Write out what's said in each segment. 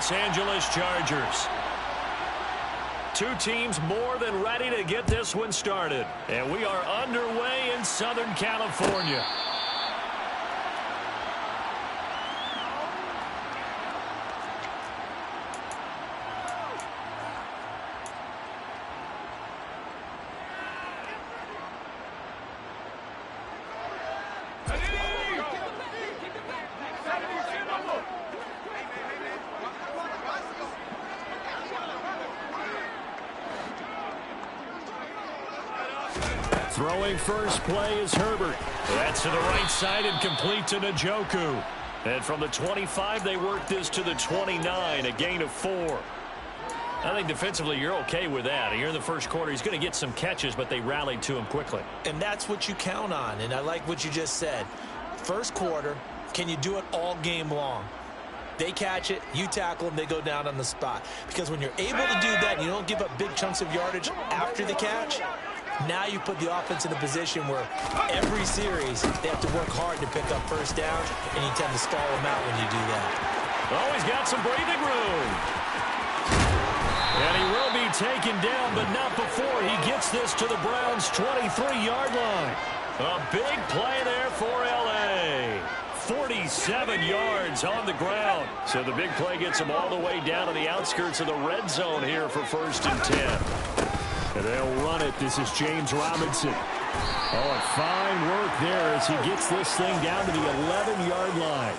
Los Angeles Chargers. Two teams more than ready to get this one started. And we are underway in Southern California. Throwing first play is Herbert. That's to the right side and complete to Njoku. And from the 25, they work this to the 29, a gain of 4. I think defensively you're okay with that. Here in the first quarter, he's going to get some catches, but they rallied to him quickly. And that's what you count on, and I like what you just said. First quarter, can you do it all game long? They catch it, you tackle them, they go down on the spot. Because when you're able to do that, and you don't give up big chunks of yardage after the catch, now you put the offense in a position where every series they have to work hard to pick up first downs, and you tend to stall them out when you do that. Oh, he's got some breathing room. And he will be taken down, but not before he gets this to the Browns' 23-yard line. A big play there for L.A. 47 yards on the ground. So the big play gets him all the way down to the outskirts of the red zone here for 1st and 10. And they'll run it. This is James Robinson. Oh, and fine work there as he gets this thing down to the 11-yard line.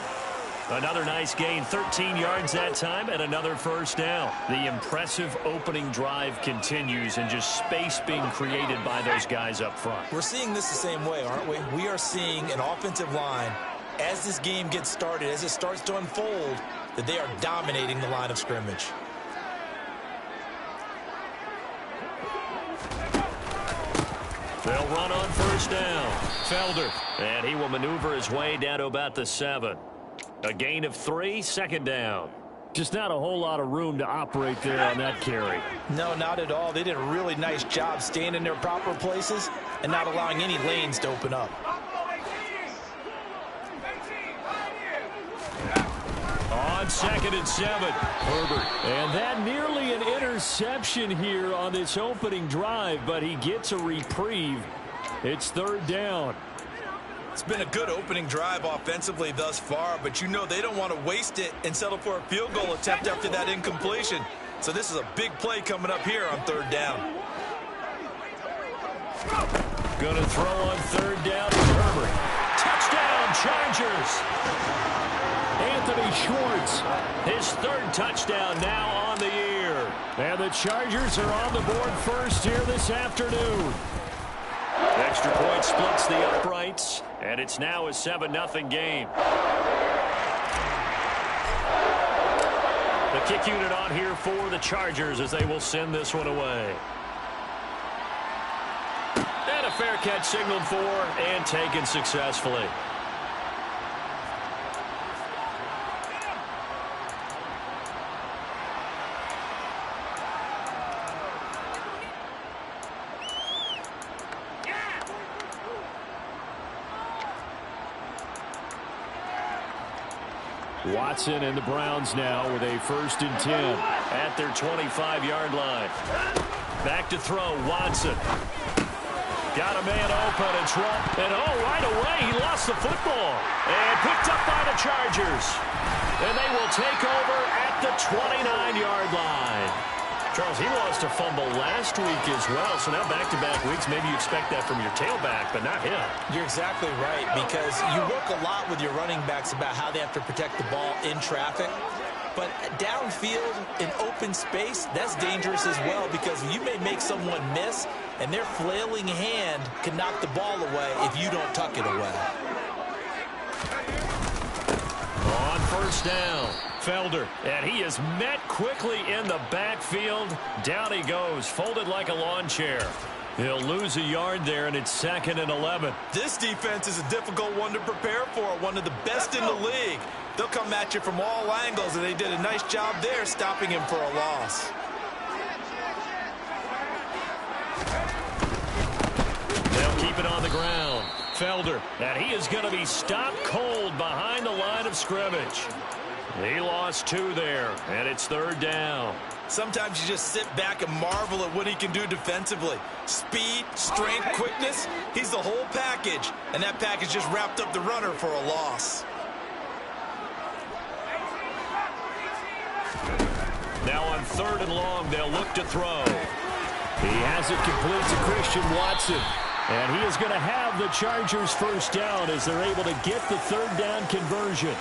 Another nice gain, 13 yards that time, and another first down. The impressive opening drive continues, and just space being created by those guys up front. We're seeing this the same way, aren't we? We are seeing an offensive line, as this game gets started, as it starts to unfold, that they are dominating the line of scrimmage. They'll run on first down. Felder. And he will maneuver his way down to about the 7. A gain of 3, 2nd down. Just not a whole lot of room to operate there on that carry. No, not at all. They did a really nice job staying in their proper places and not allowing any lanes to open up. On 2nd and 7, Herbert. And that nearly an interception here on this opening drive, but he gets a reprieve. It's 3rd down. It's been a good opening drive offensively thus far, but you know they don't want to waste it and settle for a field goal attempt after that incompletion. So this is a big play coming up here on 3rd down. Going to throw on 3rd down to Herbert. Touchdown, Chargers. Anthony Schwartz, his 3rd touchdown now on the year. And the Chargers are on the board first here this afternoon. Extra point splits the uprights, and it's now a 7-0 game. The kick unit on here for the Chargers as they will send this one away. And a fair catch signaled for and taken successfully. Watson and the Browns now with a 1st and 10 at their 25-yard line. Back to throw, Watson. Got a man open, it's Rupp. And right away he lost the football. And picked up by the Chargers. And they will take over at the 29-yard line. Charles, he lost a fumble last week as well, so now back-to-back weeks, maybe you expect that from your tailback, but not him. You're exactly right, because you work a lot with your running backs about how they have to protect the ball in traffic. But downfield in open space, that's dangerous as well, because you may make someone miss, and their flailing hand can knock the ball away if you don't tuck it away. On 1st down, Felder, and he is met quickly in the backfield. Down he goes, folded like a lawn chair. He'll lose a yard there, and it's 2nd and 11. This defense is a difficult one to prepare for, one of the best in the league. They'll come at you from all angles, and they did a nice job there stopping him for a loss. They'll keep it on the ground. Felder, and he is going to be stopped cold behind the line of scrimmage. He lost 2 there, and it's 3rd down. Sometimes you just sit back and marvel at what he can do defensively. Speed, strength, quickness, he's the whole package. And that package just wrapped up the runner for a loss. Now on 3rd and long, they'll look to throw. He has it complete to Christian Watson. And he is going to have the Chargers first down as they're able to get the 3rd down conversion.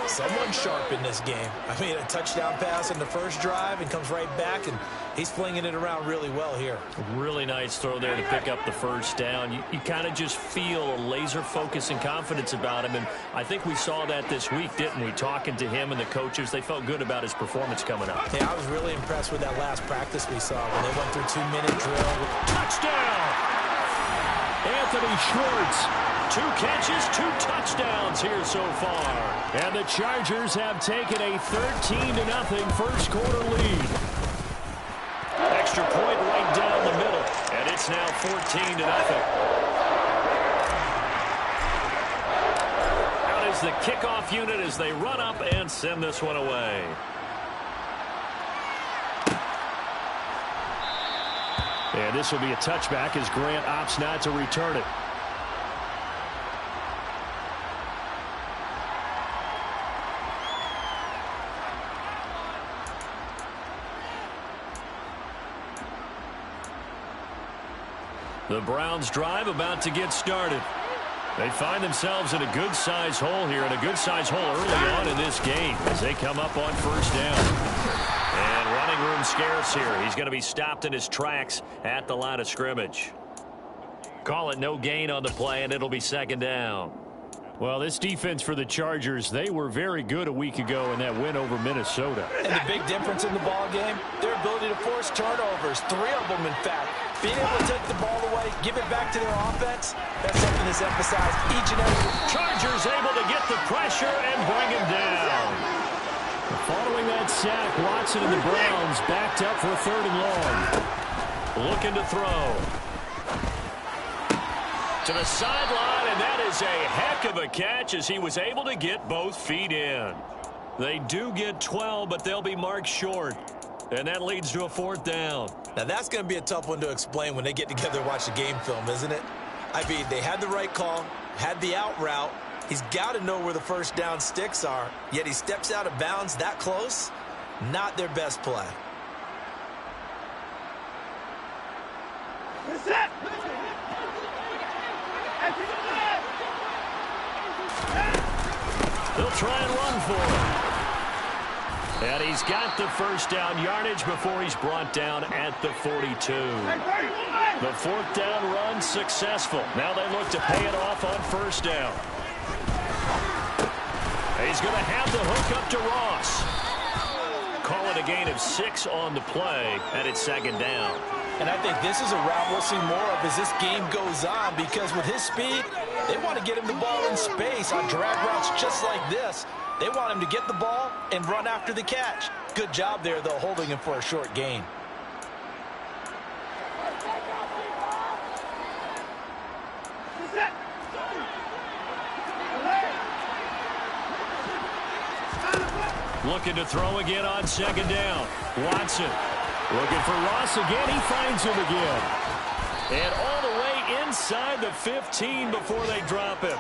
Someone sharp in this game. I mean, a touchdown pass in the first drive and comes right back, and he's flinging it around really well here. Really nice throw there to pick up the first down. You kind of just feel a laser focus and confidence about him, and I think we saw that this week, didn't we? Talking to him and the coaches, they felt good about his performance coming up. Yeah, I was really impressed with that last practice we saw when they went through 2-minute drill. Touchdown! Anthony Schwartz, 2 catches, 2 touchdowns here so far. And the Chargers have taken a 13-0 first quarter lead. Extra point right down the middle, and it's now 14-0. Out is the kickoff unit as they run up and send this one away. And this will be a touchback as Grant opts not to return it. The Browns drive about to get started. They find themselves in a good-sized hole here, and a good-sized hole early on in this game as they come up on first down. And running room scarce here. He's going to be stopped in his tracks at the line of scrimmage. Call it no gain on the play, and it'll be 2nd down. Well, this defense for the Chargers, they were very good a week ago in that win over Minnesota. And the big difference in the ball game, their ability to force turnovers, 3 of them, in fact. Being able to take the ball away, give it back to their offense, that's something that's emphasized each and every. Chargers able to get the pressure and bring him down. Following that sack, Watson and the Browns backed up for 3rd and long. Looking to throw. To the sideline, and that is a heck of a catch as he was able to get both feet in. They do get 12, but they'll be marked short. And that leads to a 4th down. Now, that's going to be a tough one to explain when they get together and watch the game film, isn't it? I mean, they had the right call, had the out route. He's got to know where the first down sticks are, yet he steps out of bounds that close. Not their best play. They'll try and run for it. And he's got the first down yardage before he's brought down at the 42. The 4th down run successful. Now they look to pay it off on first down. He's going to have the hook up to Ross. Call it a gain of 6 on the play, and it's 2nd down. And I think this is a route we'll see more of as this game goes on, because with his speed, they want to get him the ball in space on drag routes just like this. They want him to get the ball and run after the catch. Good job there, though, holding him for a short gain. Looking to throw again on 2nd down. Watson looking for Ross again. He finds him again. And all the way inside the 15 before they drop him.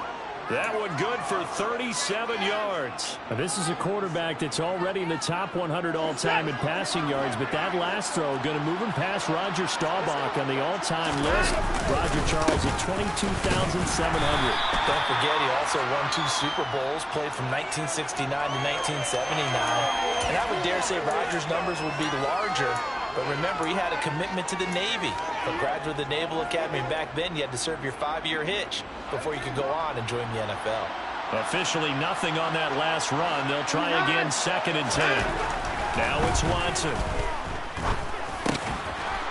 That one good for 37 yards. Now, this is a quarterback that's already in the top 100 all-time in passing yards, but that last throw going to move him past Roger Staubach on the all-time list. Roger Charles at 22,700. Don't forget, he also won 2 Super Bowls, played from 1969 to 1979. And I would dare say Roger's numbers would be larger. But remember, he had a commitment to the Navy. A graduate of the Naval Academy. Back then, you had to serve your 5-year hitch before you could go on and join the NFL. Officially nothing on that last run. They'll try again 2nd and 10. Now it's Watson.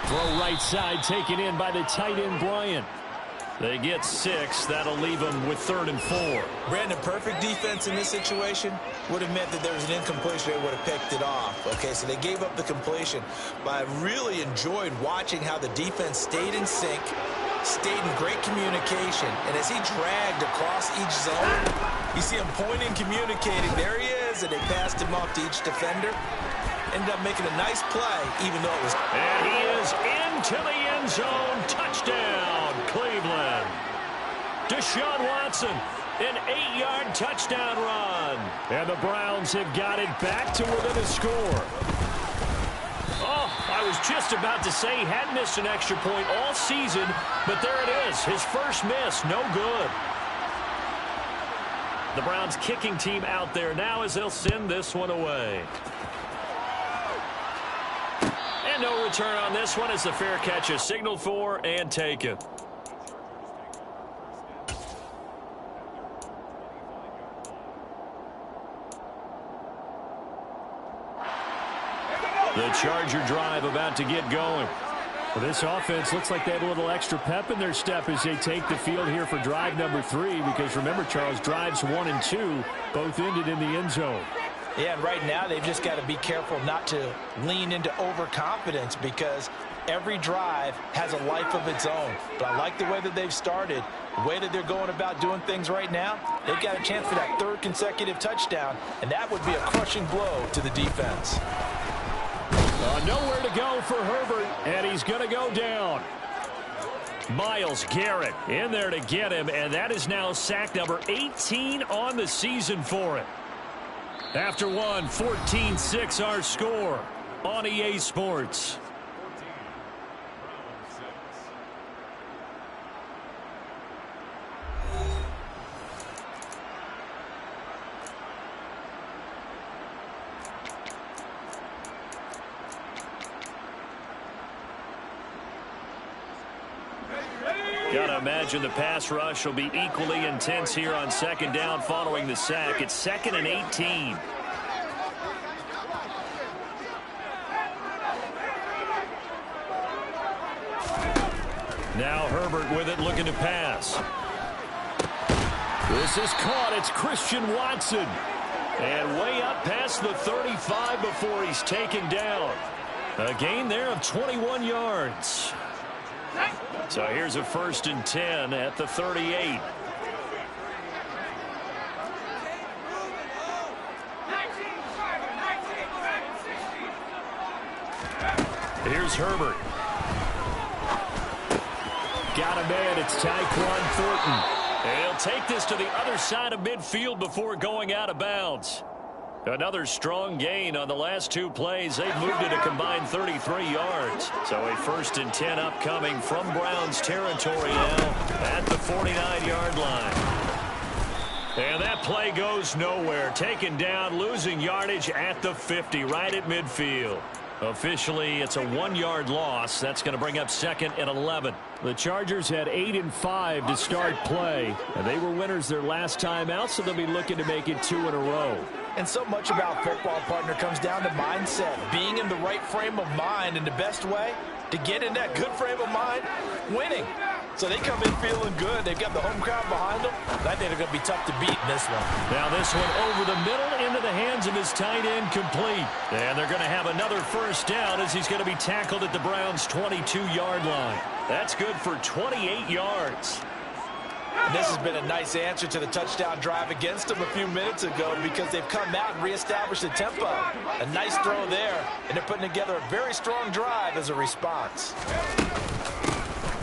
Throw right side taken in by the tight end Bryant. They get 6. That'll leave them with 3rd and 4. Brandon, perfect defense in this situation would have meant that there was an incompletion. They would have picked it off. Okay, so they gave up the completion. But I really enjoyed watching how the defense stayed in sync, stayed in great communication. And as he dragged across each zone, you see him pointing, communicating. There he is, and they passed him off to each defender. Ended up making a nice play, even though it was... And he is into the end zone. Touchdown, Cleveland. Deshaun Watson, an 8-yard touchdown run. And the Browns have got it back to within a score. Oh, I was just about to say he hadn't missed an extra point all season, but there it is. His first miss, no good. The Browns kicking team out there now as they'll send this one away. And no return on this one as the fair catch is signaled for and taken. The Charger drive about to get going. Well, this offense looks like they have a little extra pep in their step as they take the field here for drive number 3, because remember, Charles, drives 1 and 2 both ended in the end zone. Yeah, and right now they've just got to be careful not to lean into overconfidence, because every drive has a life of its own. But I like the way that they've started, the way that they're going about doing things right now. They've got a chance for that 3rd consecutive touchdown, and that would be a crushing blow to the defense. Nowhere to go for Herbert, and he's going to go down. Myles Garrett in there to get him, and that is now sack number 18 on the season for him. After one, 14-6 our score on EA Sports. Gotta imagine the pass rush will be equally intense here on 2nd down following the sack. It's 2nd and 18. Now Herbert with it, looking to pass. This is caught. It's Christian Watson. And way up past the 35 before he's taken down. A gain there of 21 yards. So here's a 1st and 10 at the 38. Here's Herbert. Got a man. It's Tyquan Thornton. And he'll take this to the other side of midfield before going out of bounds. Another strong gain on the last 2 plays. They've moved it a combined 33 yards. So a 1st and 10 upcoming from Browns territory now at the 49-yard line. And that play goes nowhere. Taken down, losing yardage at the 50, right at midfield. Officially, it's a 1-yard loss. That's going to bring up 2nd and 11. The Chargers had 8 and 5 to start play, and they were winners their last time out, so they'll be looking to make it 2 in a row. And so much about football, partner, comes down to mindset. Being in the right frame of mind, and the best way to get in that good frame of mind, winning. So they come in feeling good. They've got the home crowd behind them. I think they're going to be tough to beat in this one. Now this one over the middle into the hands of his tight end, complete. And they're going to have another 1st down as he's going to be tackled at the Browns' 22-yard line. That's good for 28 yards. And this has been a nice answer to the touchdown drive against them a few minutes ago, because they've come out and reestablished the tempo. A nice throw there, and they're putting together a very strong drive as a response.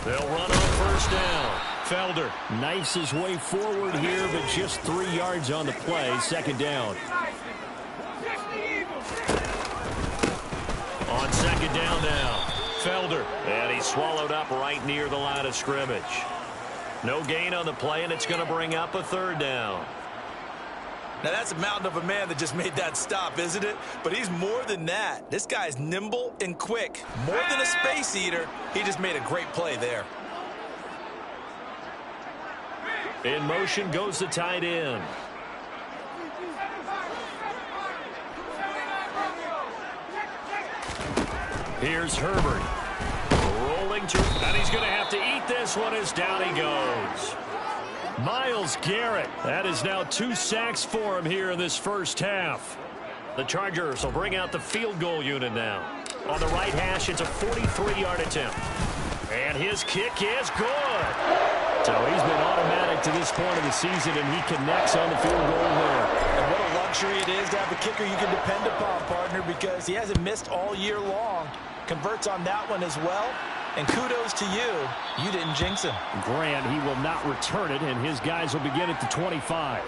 They'll run on 1st down. Felder knifes his way forward here, but just 3 yards on the play. 2nd down. On 2nd down now. Felder. And he's swallowed up right near the line of scrimmage. No gain on the play, and it's going to bring up a 3rd down. Now, that's a mountain of a man that just made that stop, isn't it? But he's more than that. This guy's nimble and quick. More than a space eater, he just made a great play there. In motion goes the tight end. Here's Herbert. Rolling to, and he's going to have to eat this one as down he goes. Myles Garrett. That is now 2 sacks for him here in this 1st half. The Chargers will bring out the field goal unit now. On the right hash, it's a 43-yard attempt. And his kick is good. So he's been automatic to this point of the season, and he connects on the field goal there. And what a luxury it is to have a kicker you can depend upon, partner, because he hasn't missed all year long. Converts on that one as well. And kudos to you. You didn't jinx him. Grant, he will not return it, and his guys will begin at the 25.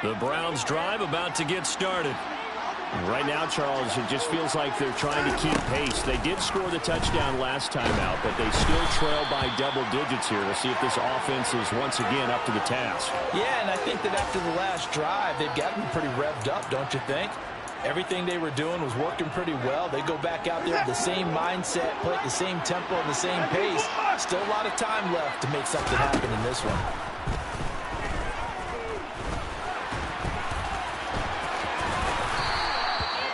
The Browns drive about to get started. Right now, Charles, it just feels like they're trying to keep pace. They did score the touchdown last time out, but they still trail by double digits here. We'll see if this offense is once again up to the task. Yeah, and I think that after the last drive, they've gotten pretty revved up, don't you think? Everything they were doing was working pretty well. They go back out there with the same mindset, play at the same tempo and the same pace. Still a lot of time left to make something happen in this one.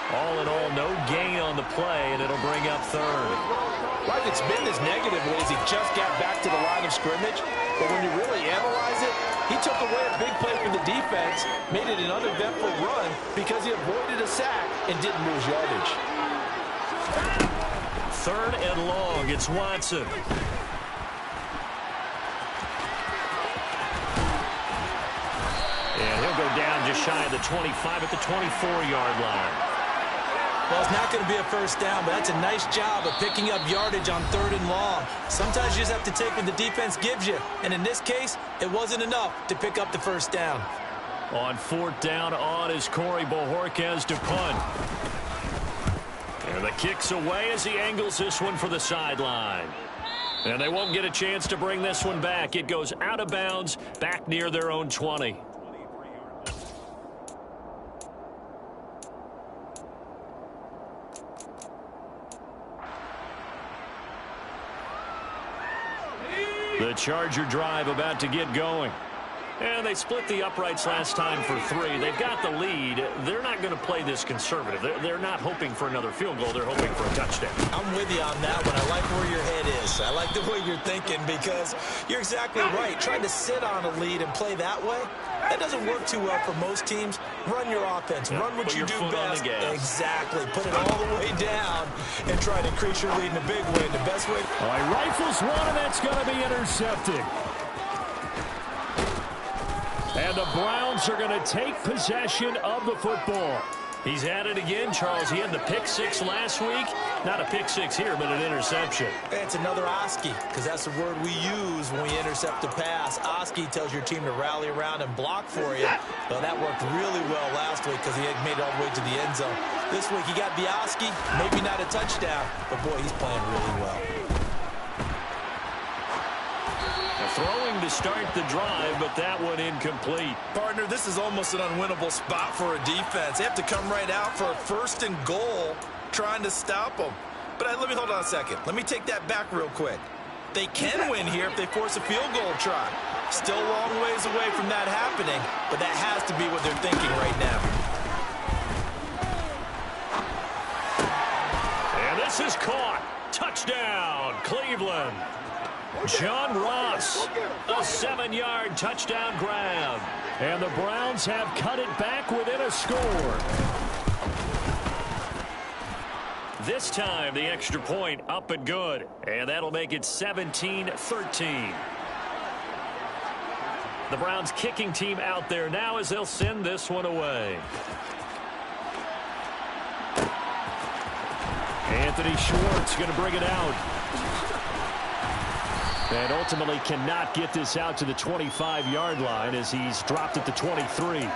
All in all, no gain on the play, and it'll bring up third. Right, it's been this negative as he just got back to the line of scrimmage. But when you really analyze it, he took away a big play from the defense, made it an uneventful run because he avoided a sack and didn't lose yardage. Third and long, it's Watson. And he'll go down just shy of the 25 at the 24-yard line. Well, it's not going to be a first down, but that's a nice job of picking up yardage on third and long. Sometimes you just have to take what the defense gives you. And in this case, it wasn't enough to pick up the first down. On fourth down on is Corey Bojorquez to punt. And the kick's away as he angles this one for the sideline. And they won't get a chance to bring this one back. It goes out of bounds back near their own 20. The Charger drive about to get going. And they split the uprights last time for 3. They've got the lead. They're not going to play this conservative. They're not hoping for another field goal. They're hoping for a touchdown. I'm with you on that one. I like where your head is. I like the way you're thinking because you're exactly right. Trying to sit on a lead and play that way, that doesn't work too well for most teams. Run your offense. Run what you do best. Exactly. Put it all the way down and try to increase your lead in a big way. The best way. All right, rifles one, and that's going to be intercepted. And the Browns are going to take possession of the football. He's at it again, Charles. He had the pick 6 last week. Not a pick 6 here, but an interception. It's another Oski, because that's the word we use when we intercept a pass. Oski tells your team to rally around and block for you. Well, that worked really well last week because he had made it all the way to the end zone. This week he got the Oski, maybe not a touchdown, but boy, he's playing really well. Throwing to start the drive, but that one incomplete. Partner, this is almost an unwinnable spot for a defense. They have to come right out for a first and goal trying to stop them. But let me hold on a second. Let me take that back real quick. They can win here if they force a field goal try. Still a long ways away from that happening, but that has to be what they're thinking right now. And this is caught. Touchdown, Cleveland. John Ross, a 7-yard touchdown grab. And the Browns have cut it back within a score. This time, the extra point up and good. And that'll make it 17-13. The Browns kicking team out there now as they'll send this one away. Anthony Schwartz going to bring it out. And ultimately cannot get this out to the 25-yard line as he's dropped at the 23.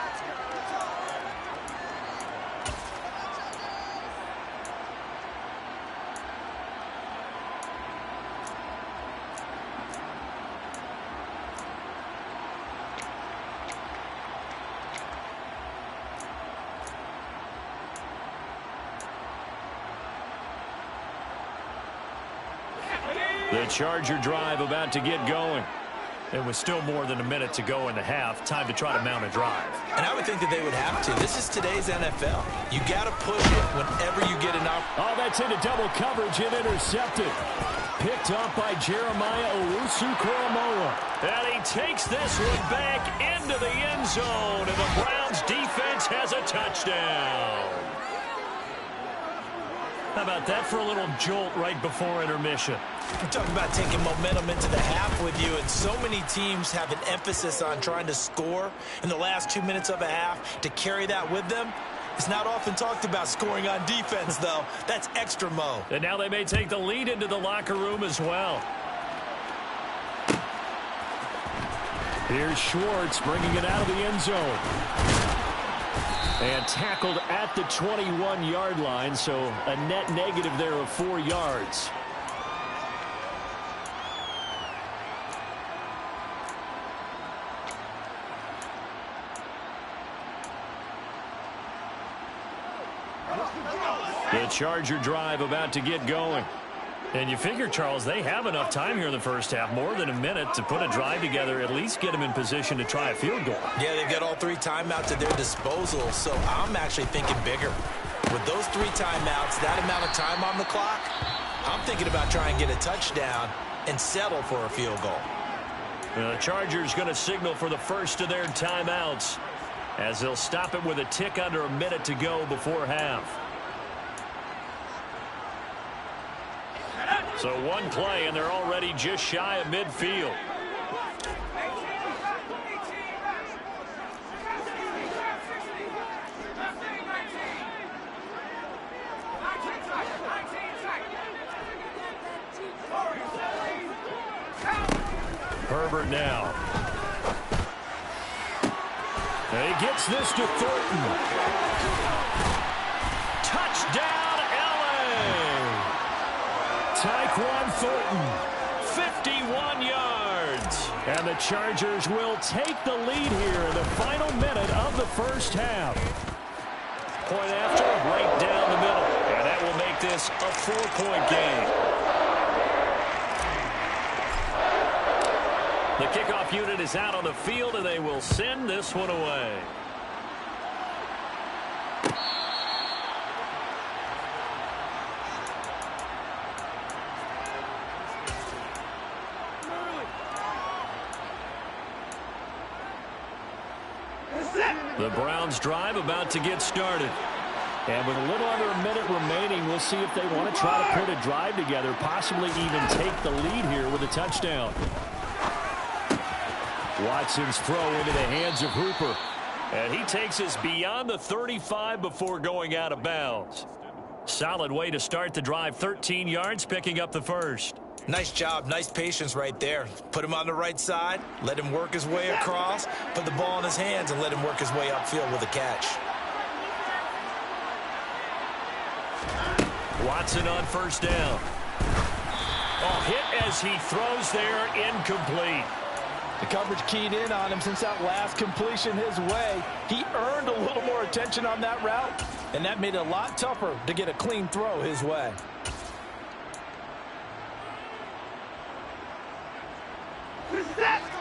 The Charger drive about to get going. It was still more than a minute to go in the half. Time to try to mount a drive. And I would think that they would have to. This is today's NFL. You got to push it whenever you get an opportunity. Oh, that's into double coverage and intercepted. Picked up by Jeremiah Owusu-Koramoah. And he takes this one back into the end zone. And the Browns defense has a touchdown. How about that for a little jolt right before intermission? We're talking about taking momentum into the half with you, and so many teams have an emphasis on trying to score in the last 2 minutes of a half. To carry that with them, it's not often talked about scoring on defense, though. That's extra mo. And now they may take the lead into the locker room as well. Here's Schwartz bringing it out of the end zone. And tackled at the 21-yard line, so a net negative there of 4 yards. The Charger drive about to get going. And you figure, Charles, they have enough time here in the first half, more than a minute, to put a drive together, at least get them in position to try a field goal. Yeah, they've got all 3 timeouts at their disposal, so I'm actually thinking bigger. With those 3 timeouts, that amount of time on the clock, I'm thinking about trying to get a touchdown and settle for a field goal. The Chargers going to signal for the first of their timeouts as they'll stop it with a tick under a minute to go before half. So one play, and they're already just shy of midfield. Herbert now. And he gets this to Thornton. Touchdown, L.A. Tyquan Thornton, 51 yards. And the Chargers will take the lead here in the final minute of the first half. Point after, right down the middle. And that will make this a 4-point game. The kickoff unit is out on the field, and they will send this one away. The Browns drive about to get started. And with a little under a minute remaining, we'll see if they want to try to put a drive together, possibly even take the lead here with a touchdown. Watson's throw into the hands of Hooper. And he takes us beyond the 35 before going out of bounds. Solid way to start the drive, 13 yards, picking up the first. Nice job, nice patience right there. Put him on the right side, let him work his way across, put the ball in his hands, and let him work his way upfield with a catch. Watson on first down. Oh, hit as he throws there, incomplete. The coverage keyed in on him since that last completion his way. He earned a little more attention on that route, and that made it a lot tougher to get a clean throw his way.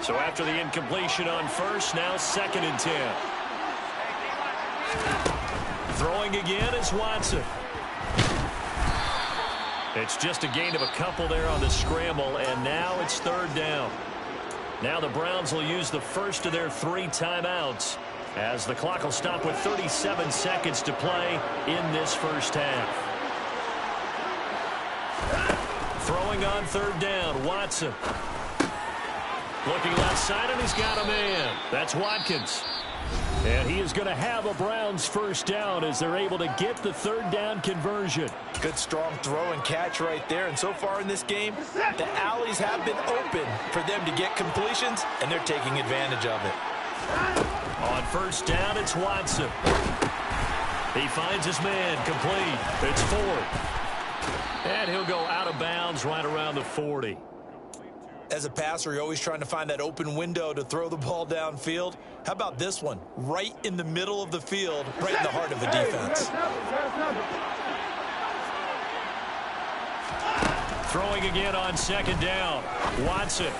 So after the incompletion on first, now 2nd and 10. Throwing again is Watson. It's just a gain of a couple there on the scramble, and now it's 3rd down. Now the Browns will use the first of their 3 timeouts as the clock will stop with 37 seconds to play in this first half. Throwing on 3rd down, Watson. Looking left side, and he's got a man. That's Watkins. And he is going to have a Browns first down as they're able to get the 3rd down conversion. Good strong throw and catch right there. And so far in this game, the alleys have been open for them to get completions, and they're taking advantage of it. On first down, it's Watson. He finds his man, complete. It's 4th. And he'll go out of bounds right around the 40. As a passer, you're always trying to find that open window to throw the ball downfield. How about this one? Right in the middle of the field, right in the heart of the defense. Throwing again on 2nd down. Watson.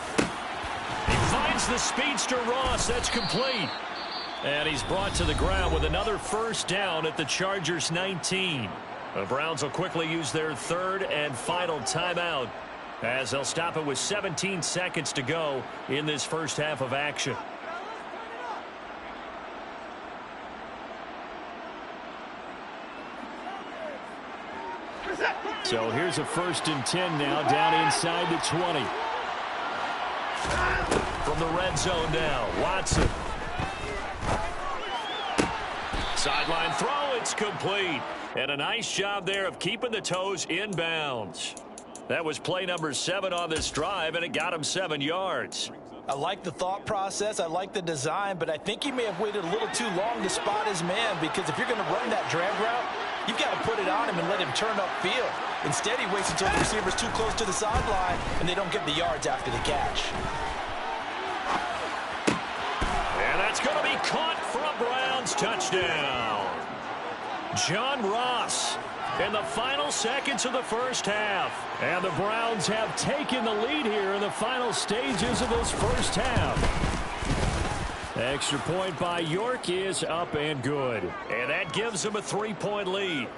He finds the speedster Ross. That's complete. And he's brought to the ground with another first down at the Chargers 19. The Browns will quickly use their 3rd and final timeout as they'll stop it with 17 seconds to go in this first half of action. So here's a 1st and 10 now, down inside the 20. From the red zone now, Watson. Sideline throw, it's complete. And a nice job there of keeping the toes inbounds. That was play number 7 on this drive, and it got him 7 yards. I like the thought process. I like the design, but I think he may have waited a little too long to spot his man, because if you're going to run that drag route, you've got to put it on him and let him turn upfield. Instead, he waits until the receiver's too close to the sideline, and they don't get the yards after the catch. And that's going to be caught for a Browns touchdown. John Ross in the final seconds of the first half. And the Browns have taken the lead here in the final stages of this first half. Extra point by York is up and good. And that gives them a 3-point lead.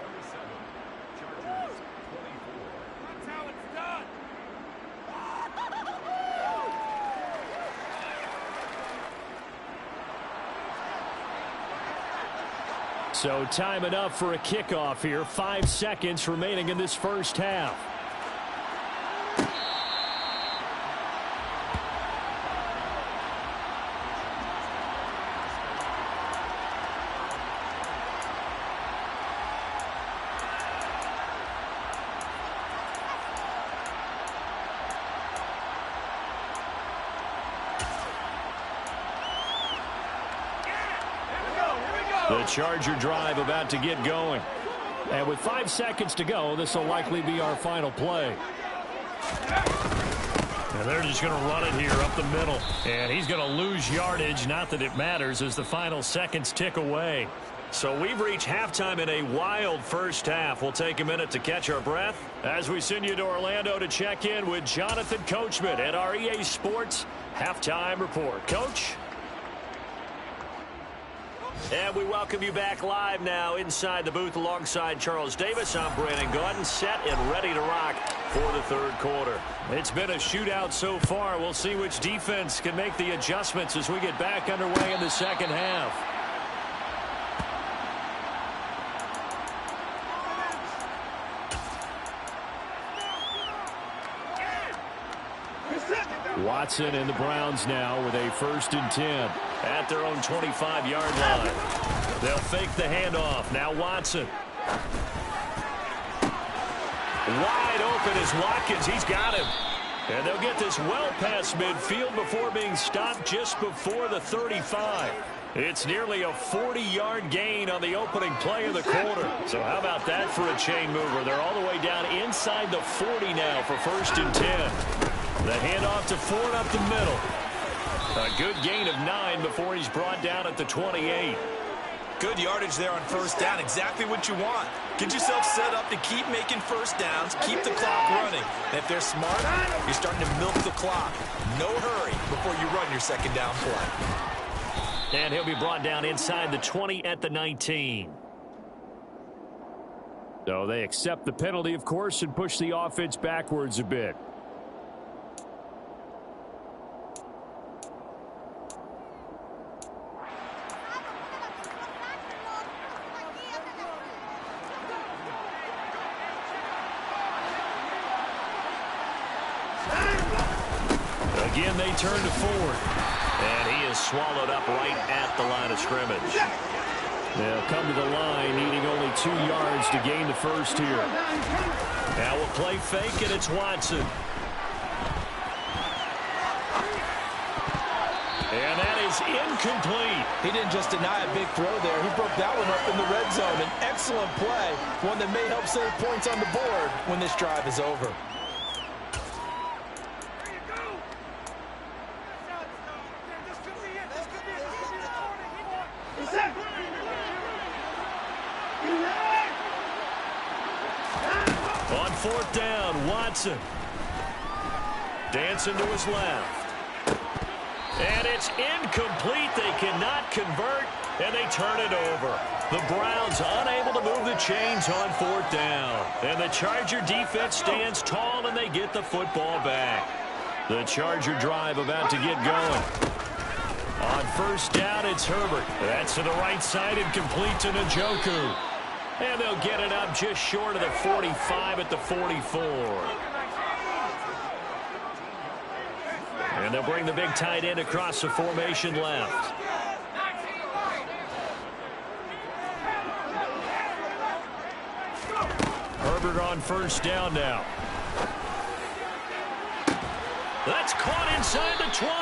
So time enough for a kickoff here. 5 seconds remaining in this first half. The Charger drive about to get going. And with 5 seconds to go, this will likely be our final play. And they're just going to run it here up the middle. And he's going to lose yardage. Not that it matters as the final seconds tick away. So we've reached halftime in a wild first half. We'll take a minute to catch our breath as we send you to Orlando to check in with Jonathan Coachman at our EA Sports Halftime Report. Coach? And we welcome you back live now inside the booth alongside Charles Davis. I'm Brandon Gaudin, set and ready to rock for the third quarter. It's been a shootout so far. We'll see which defense can make the adjustments as we get back underway in the second half. Watson and the Browns now with a 1st and 10 at their own 25-yard line. They'll fake the handoff. Now Watson. Wide open is Watkins. He's got him. And they'll get this well past midfield before being stopped just before the 35. It's nearly a 40-yard gain on the opening play of the quarter. So how about that for a chain mover? They're all the way down inside the 40 now for 1st and 10. The handoff to Ford up the middle. A good gain of 9 before he's brought down at the 28. Good yardage there on 1st down. Exactly what you want. Get yourself set up to keep making 1st downs, keep the clock running. And if they're smart, you're starting to milk the clock. No hurry before you run your 2nd down play. And he'll be brought down inside the 20 at the 19. So they accept the penalty, of course, and push the offense backwards a bit. Again, they turn to Ford. And he is swallowed up right at the line of scrimmage. They'll come to the line, needing only 2 yards to gain the 1st here. Now we'll play fake, and it's Watson. And that is incomplete. He didn't just deny a big throw there. He broke that one up in the red zone. An excellent play, one that may help save points on the board when this drive is over. On 4th down, Watson. Dancing to his left. And it's incomplete. They cannot convert, and they turn it over. The Browns unable to move the chains on 4th down. And the Charger defense stands tall, and they get the football back. The Charger drive about to get going. On 1st down, it's Herbert. That's to the right side and complete to Njoku. And they'll get it up just short of the 45 at the 44. And they'll bring the big tight end across the formation left. Herbert on first down now. That's caught inside the 20.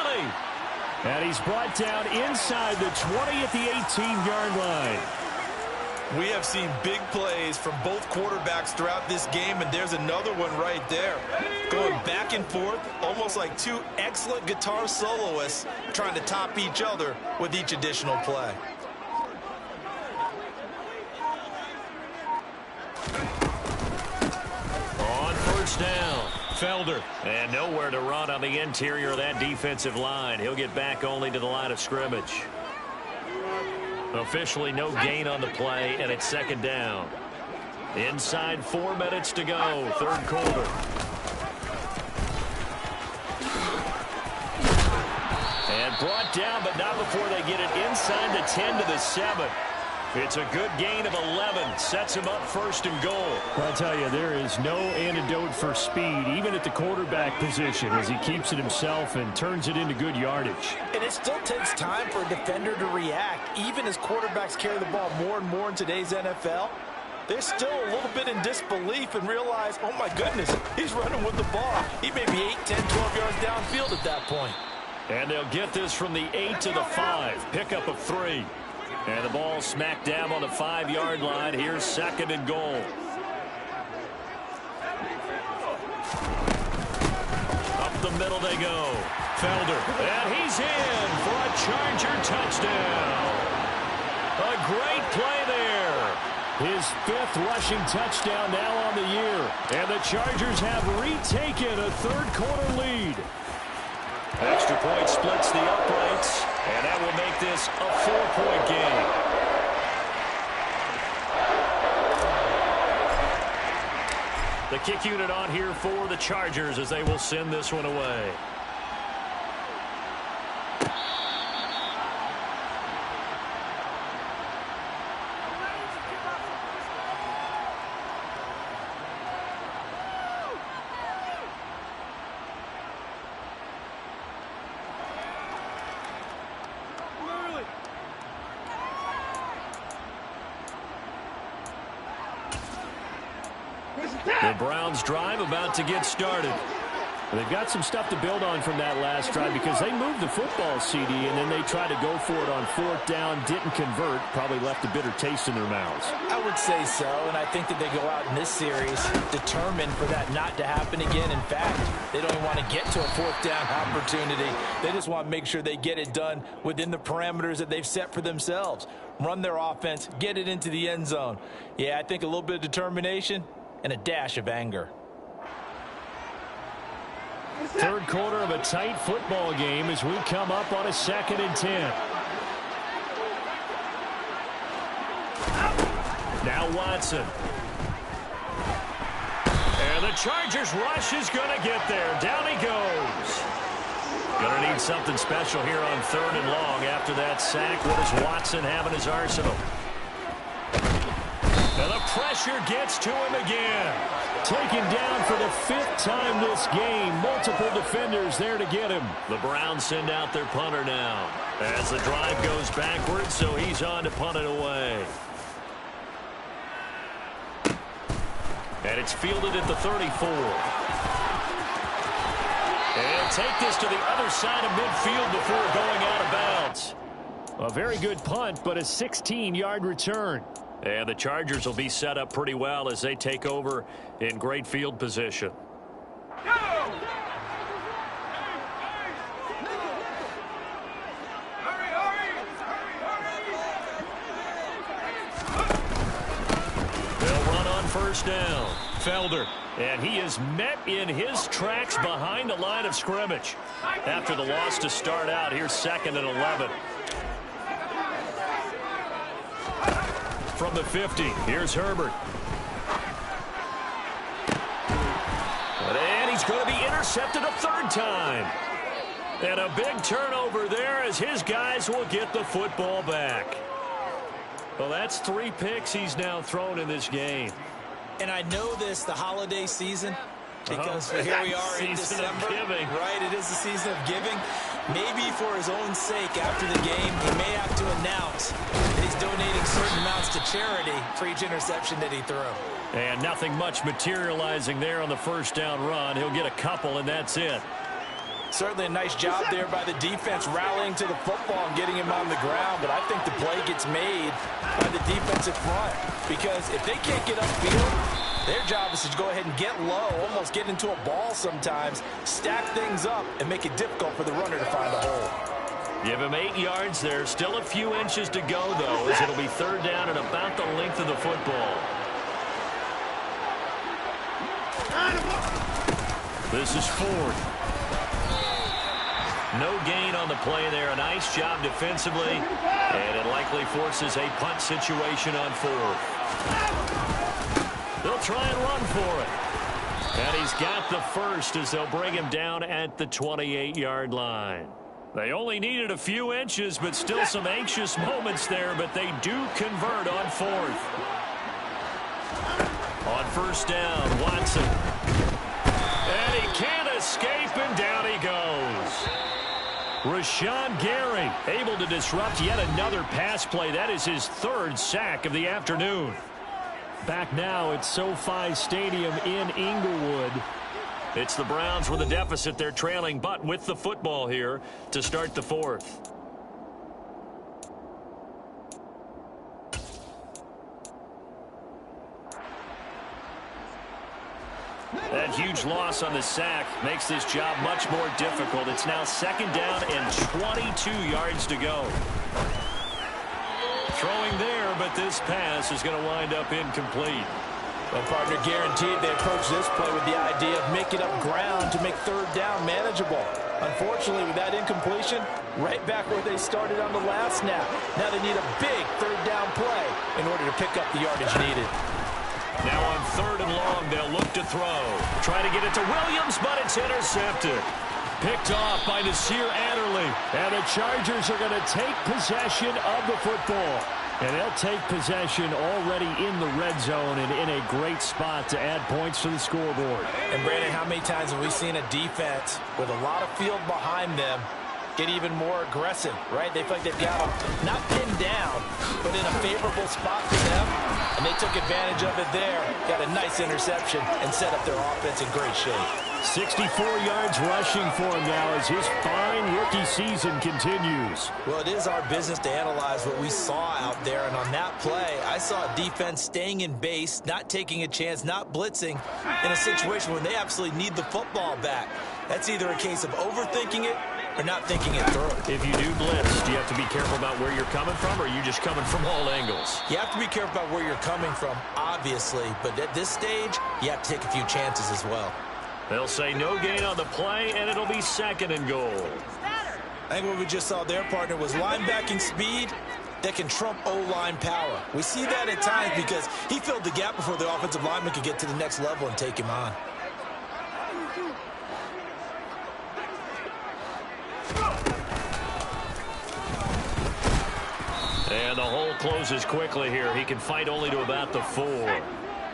And he's brought down inside the 20 at the 18-yard line. We have seen big plays from both quarterbacks throughout this game, and there's another one right there. Going back and forth, almost like two excellent guitar soloists trying to top each other with each additional play. On first down, Felder. And nowhere to run on the interior of that defensive line. He'll get back only to the line of scrimmage. Officially no gain on the play, and it's second down. Inside 4 minutes to go, third quarter. And brought down, but not before they get it inside the 10 to the 7. It's a good gain of 11. Sets him up first and goal. Well, I'll tell you, there is no antidote for speed, even at the quarterback position, as he keeps it himself and turns it into good yardage. And it still takes time for a defender to react. Even as quarterbacks carry the ball more and more in today's NFL, they're still a little bit in disbelief and realize, oh my goodness, he's running with the ball. He may be 8, 10, 12 yards downfield at that point. And they'll get this from the 8 to the 5. Pickup of 3. And the ball smacked down on the 5-yard line. Here's second and goal. Up the middle they go. Felder. And he's in for a Charger touchdown. A great play there. His 5th rushing touchdown now on the year. And the Chargers have retaken a third-quarter lead. Extra point splits the uprights, and that will make this a 4-point game. The kick unit on here for the Chargers as they will send this one away. The Browns drive about to get started. They've got some stuff to build on from that last drive because they moved the football, CD, and then they tried to go for it on 4th down, didn't convert, probably left a bitter taste in their mouths. I would say so, and I think that they go out in this series determined for that not to happen again. In fact, they don't even want to get to a 4th down opportunity. They just want to make sure they get it done within the parameters that they've set for themselves. Run their offense, get it into the end zone. Yeah, I think a little bit of determination and a dash of anger. Third quarter of a tight football game as we come up on a 2nd and 10. Now Watson. And the Chargers rush is going to get there. Down he goes. Going to need something special here on 3rd and long after that sack. What does Watson have in his arsenal? And the pressure gets to him again. Taken down for the 5th time this game. Multiple defenders there to get him. The Browns send out their punter now as the drive goes backwards, so he's on to punt it away. And it's fielded at the 34. And take this to the other side of midfield before going out of bounds. A very good punt, but a 16-yard return. And the Chargers will be set up pretty well as they take over in great field position. They'll run on first down. Felder. And he is met in his tracks behind the line of scrimmage. After the loss to start out, here's 2nd and 11. From the 50, here's Herbert. And he's going to be intercepted a 3rd time. And a big turnover there as his guys will get the football back. Well, that's 3 picks he's now thrown in this game. And I know this, the holiday season, because here we are in December. Right, it is the season of giving. Maybe for his own sake, after the game, he may have to announce that he's donating certain amounts to charity for each interception that he threw. And nothing much materializing there on the first down run. He'll get a couple, and that's it. Certainly a nice job there by the defense rallying to the football and getting him on the ground, but I think the play gets made by the defensive front because if they can't get upfield, their job is to go ahead and get low, almost get into a ball sometimes, stack things up, and make it difficult for the runner to find a hole. Give him 8 yards there. Still a few inches to go, though, as it'll be third down and about the length of the football. This is Ford. No gain on the play there. A nice job defensively, and it likely forces a punt situation on 4th. They'll try and run for it. And he's got the first as they'll bring him down at the 28-yard line. They only needed a few inches, but still some anxious moments there, but they do convert on 4th. On first down, Watson. And he can't escape, and down he goes. Rashawn Gary able to disrupt yet another pass play. That is his 3rd sack of the afternoon. Back now at SoFi Stadium in Inglewood. It's the Browns with a deficit. They're trailing, but with the football here to start the 4th. That huge loss on the sack makes this job much more difficult. It's now 2nd down and 22 yards to go. Throwing there, but this pass is going to wind up incomplete. Well, partner, guaranteed they approach this play with the idea of making up ground to make 3rd down manageable. Unfortunately, with that incompletion, right back where they started on the last snap. Now they need a big 3rd down play in order to pick up the yardage needed. Now on 3rd and long, they'll look to throw. Try to get it to Williams, but it's intercepted. Picked off by Nasir Adderley. And the Chargers are going to take possession of the football. And they'll take possession already in the red zone and in a great spot to add points to the scoreboard. And, Brandon, how many times have we seen a defense with a lot of field behind them get even more aggressive, right? They feel like they've got them not pinned down, but in a favorable spot for them. And they took advantage of it there. Got a nice interception and set up their offense in great shape. 64 yards rushing for him now as his fine rookie season continues. Well, it is our business to analyze what we saw out there. And on that play, I saw a defense staying in base, not taking a chance, not blitzing in a situation where they absolutely need the football back. That's either a case of overthinking it or not thinking it through. If you do blitz, do you have to be careful about where you're coming from, or are you just coming from all angles? You have to be careful about where you're coming from, obviously. But at this stage, you have to take a few chances as well. They'll say no gain on the play, and it'll be 2nd and goal. I think what we just saw there, partner, was linebacking speed that can trump O-line power. We see that at times because he filled the gap before the offensive lineman could get to the next level and take him on. And the hole closes quickly here. He can fight only to about the 4.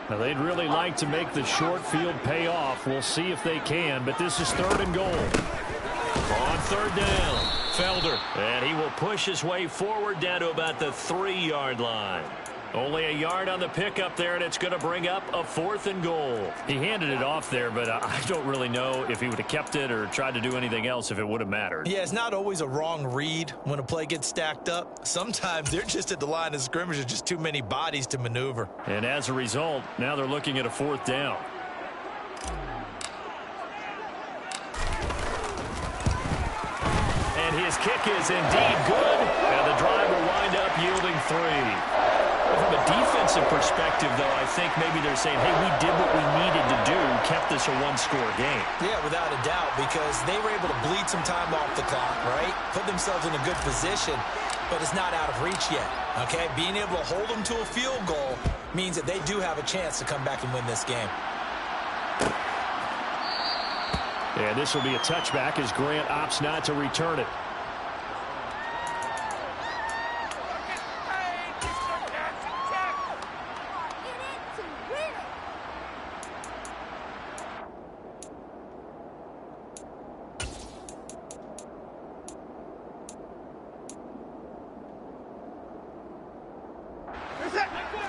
Now, they'd really like to make the short field pay off. We'll see if they can, but this is 3rd and goal. On 3rd down, Felder. And he will push his way forward down to about the 3-yard line. Only a yard on the pickup there, and it's going to bring up a 4th and goal. He handed it off there, but I don't really know if he would have kept it or tried to do anything else if it would have mattered. Yeah, it's not always a wrong read when a play gets stacked up. Sometimes they're just at the line of scrimmage. There's just too many bodies to maneuver. And as a result, now they're looking at a 4th down. And his kick is indeed good, and the drive will wind up yielding 3. From a defensive perspective, though, I think maybe they're saying, hey, we did what we needed to do, kept this a 1-score game. Yeah, without a doubt, because they were able to bleed some time off the clock, right? Put themselves in a good position, but it's not out of reach yet, okay? Being able to hold them to a field goal means that they do have a chance to come back and win this game. And this will be a touchback as Grant opts not to return it.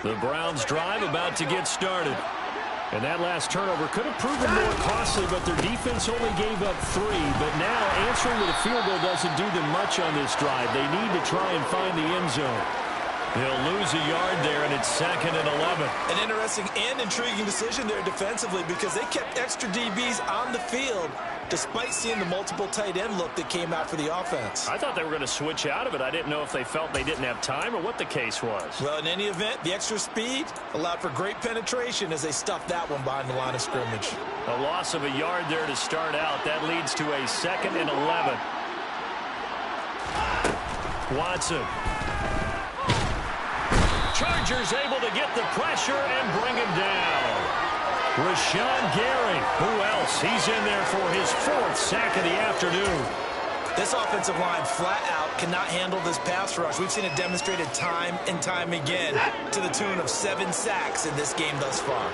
The Browns drive about to get started. And that last turnover could have proven more costly, but their defense only gave up 3. But now answering with a field goal doesn't do them much on this drive. They need to try and find the end zone. They'll lose a yard there, and it's 2nd and 11. An interesting and intriguing decision there defensively because they kept extra DBs on the field despite seeing the multiple tight end look that came out for the offense. I thought they were going to switch out of it. I didn't know if they felt they didn't have time or what the case was. Well, in any event, the extra speed allowed for great penetration as they stuffed that one behind the line of scrimmage. A loss of a yard there to start out. That leads to a 2nd and 11. Watson. Chargers able to get the pressure and bring him down. Rashawn Gary. Who else? He's in there for his 4th sack of the afternoon. This offensive line flat out cannot handle this pass rush. We've seen it demonstrated time and time again to the tune of 7 sacks in this game thus far.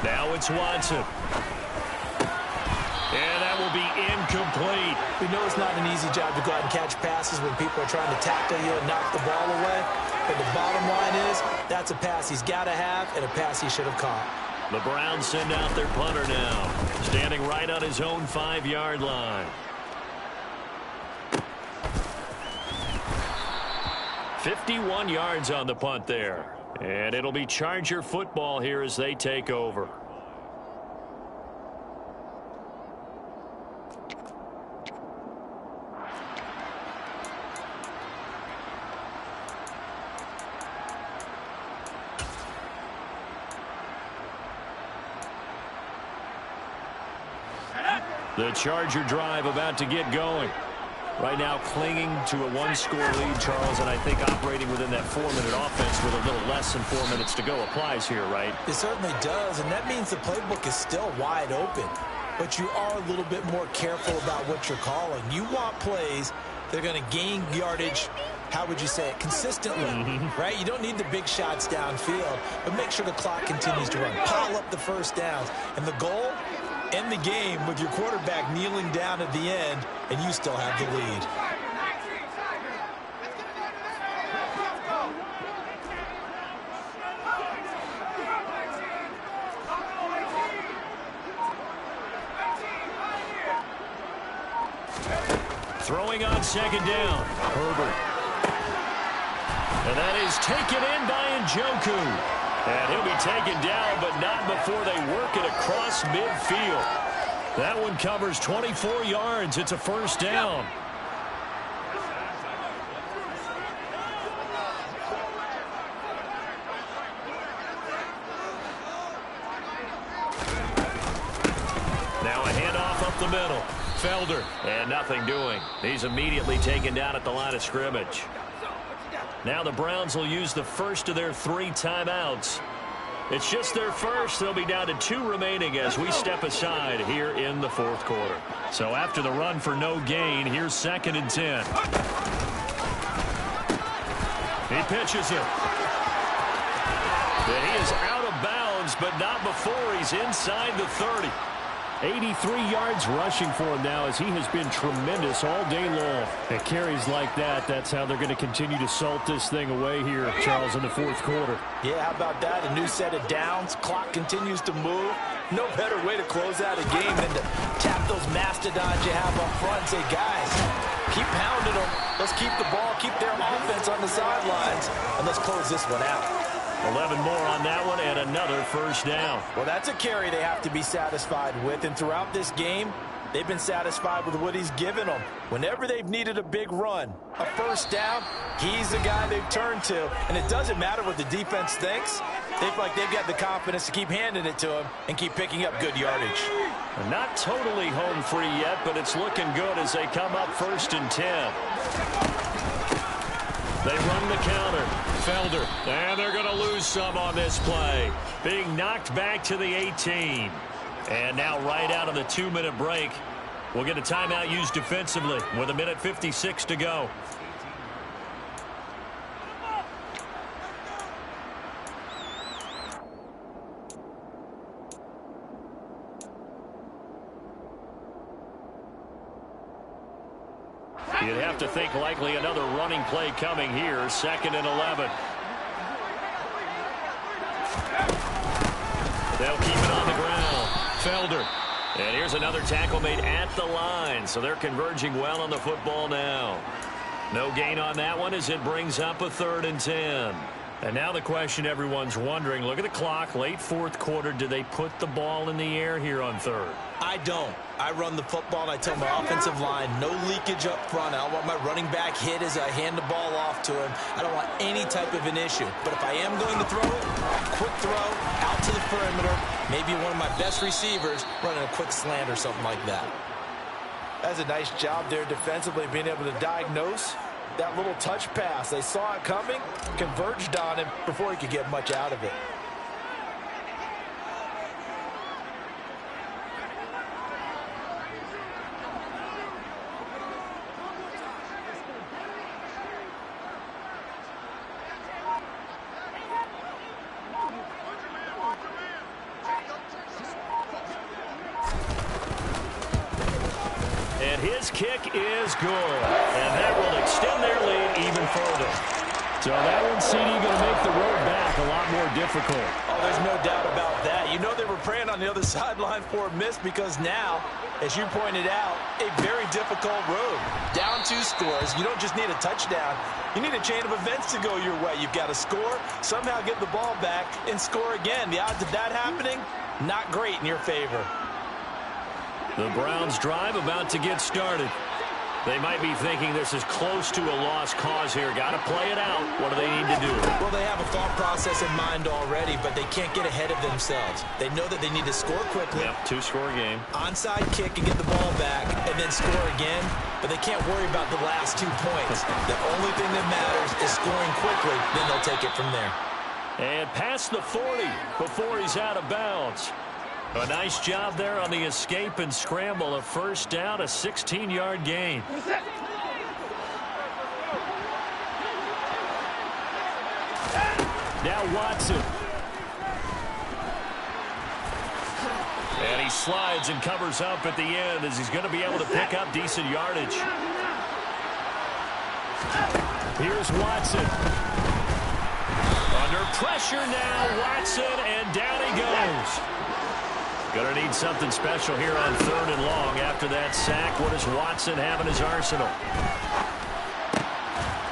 Now it's Watson. And that will be incomplete. We know it's not an easy job to go out and catch passes when people are trying to tackle you and knock the ball away. But the bottom line is, that's a pass he's got to have and a pass he should have caught. The Browns send out their punter now, standing right on his own 5-yard line. 51 yards on the punt there. And it'll be Charger football here as they take over. The Charger drive about to get going. Right now clinging to a 1-score lead, Charles, and I think operating within that 4-minute offense with a little less than 4 minutes to go applies here, right? It certainly does, and that means the playbook is still wide open. But you are a little bit more careful about what you're calling. You want plays that are going to gain yardage, how would you say it, consistently, right? You don't need the big shots downfield, but make sure the clock continues to run. Pile up the first downs. And the goal? End the game with your quarterback kneeling down at the end, and you still have the lead. Throwing on 2nd down. Herbert. And that is taken in by Njoku. And he'll be taken down, but not before they work it across midfield. That one covers 24 yards. It's a 1st down. Now a handoff up the middle. Felder. And nothing doing. He's immediately taken down at the line of scrimmage. Now the Browns will use the first of their 3 timeouts. It's just their first. They'll be down to 2 remaining as we step aside here in the 4th quarter. So after the run for no gain, here's 2nd and 10. He pitches it. And he is out of bounds, but not before he's inside the 30. 83 yards rushing for him now as he has been tremendous all day long. At carries like that, that's how they're going to continue to salt this thing away here, Charles, in the 4th quarter. Yeah, how about that? A new set of downs. Clock continues to move. No better way to close out a game than to tap those mastodons you have up front and say, guys, keep pounding them. Let's keep the ball, keep their offense on the sidelines, and let's close this one out. 11 more on that one and another 1st down. Well, that's a carry they have to be satisfied with, and throughout this game, they've been satisfied with what he's given them. Whenever they've needed a big run, a 1st down, he's the guy they've turned to, and it doesn't matter what the defense thinks. They feel like they've got the confidence to keep handing it to him and keep picking up good yardage. Not totally home free yet, but it's looking good as they come up 1st and 10. They run the counter. Felder. And they're going to lose some on this play. Being knocked back to the 18. And now right out of the 2-minute break, we'll get a timeout used defensively with 1:56 to go. You'd have to think likely another running play coming here. 2nd and 11. They'll keep it on the ground. Felder. And here's another tackle made at the line. So they're converging well on the football now. No gain on that one as it brings up a 3rd and 10. And now the question everyone's wondering, look at the clock, late 4th quarter. Do they put the ball in the air here on 3rd? I don't. I run the football, and I tell my offensive line, no leakage up front. I don't want my running back hit as I hand the ball off to him. I don't want any type of an issue. But if I am going to throw it, quick throw, out to the perimeter, maybe one of my best receivers running a quick slant or something like that. That's a nice job there defensively, being able to diagnose that little touch pass. They saw it coming, converged on him before he could get much out of it. His kick is good, and that will extend their lead even further. So that one, CD, going to make the road back a lot more difficult. Oh, there's no doubt about that. You know they were praying on the other sideline for a miss because now, as you pointed out, a very difficult road. Down 2 scores. You don't just need a touchdown. You need a chain of events to go your way. You've got to score, somehow get the ball back, and score again. The odds of that happening, not great in your favor. The Browns drive about to get started. They might be thinking this is close to a lost cause here. Got to play it out. What do they need to do? Well, they have a thought process in mind already, but they can't get ahead of themselves. They know that they need to score quickly. Yep, 2-score game. Onside kick and get the ball back, and then score again. But they can't worry about the last 2 points. The only thing that matters is scoring quickly. Then they'll take it from there. And past the 40 before he's out of bounds. A nice job there on the escape and scramble. A 1st down, a 16-yard gain. Now Watson. And he slides and covers up at the end as he's going to be able to pick up decent yardage. Here's Watson. Under pressure now, Watson, and down he goes. Going to need something special here on 3rd and long after that sack. What does Watson have in his arsenal?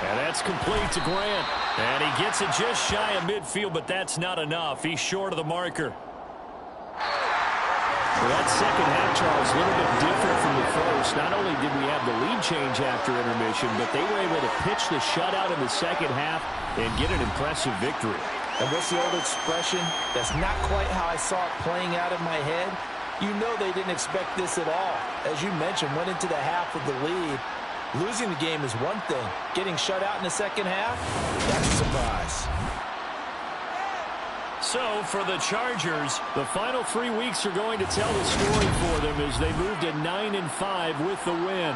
And that's complete to Grant. And he gets it just shy of midfield, but that's not enough. He's short of the marker. Well, that second half, Charles, a little bit different from the first. Not only did we have the lead change after intermission, but they were able to pitch the shutout in the second half and get an impressive victory. And what's the old expression? That's not quite how I saw it playing out in my head. You know they didn't expect this at all. As you mentioned, went into the half with the lead. Losing the game is one thing. Getting shut out in the second half, that's a surprise. So for the Chargers, the final 3 weeks are going to tell the story for them as they move to 9-5 with the win.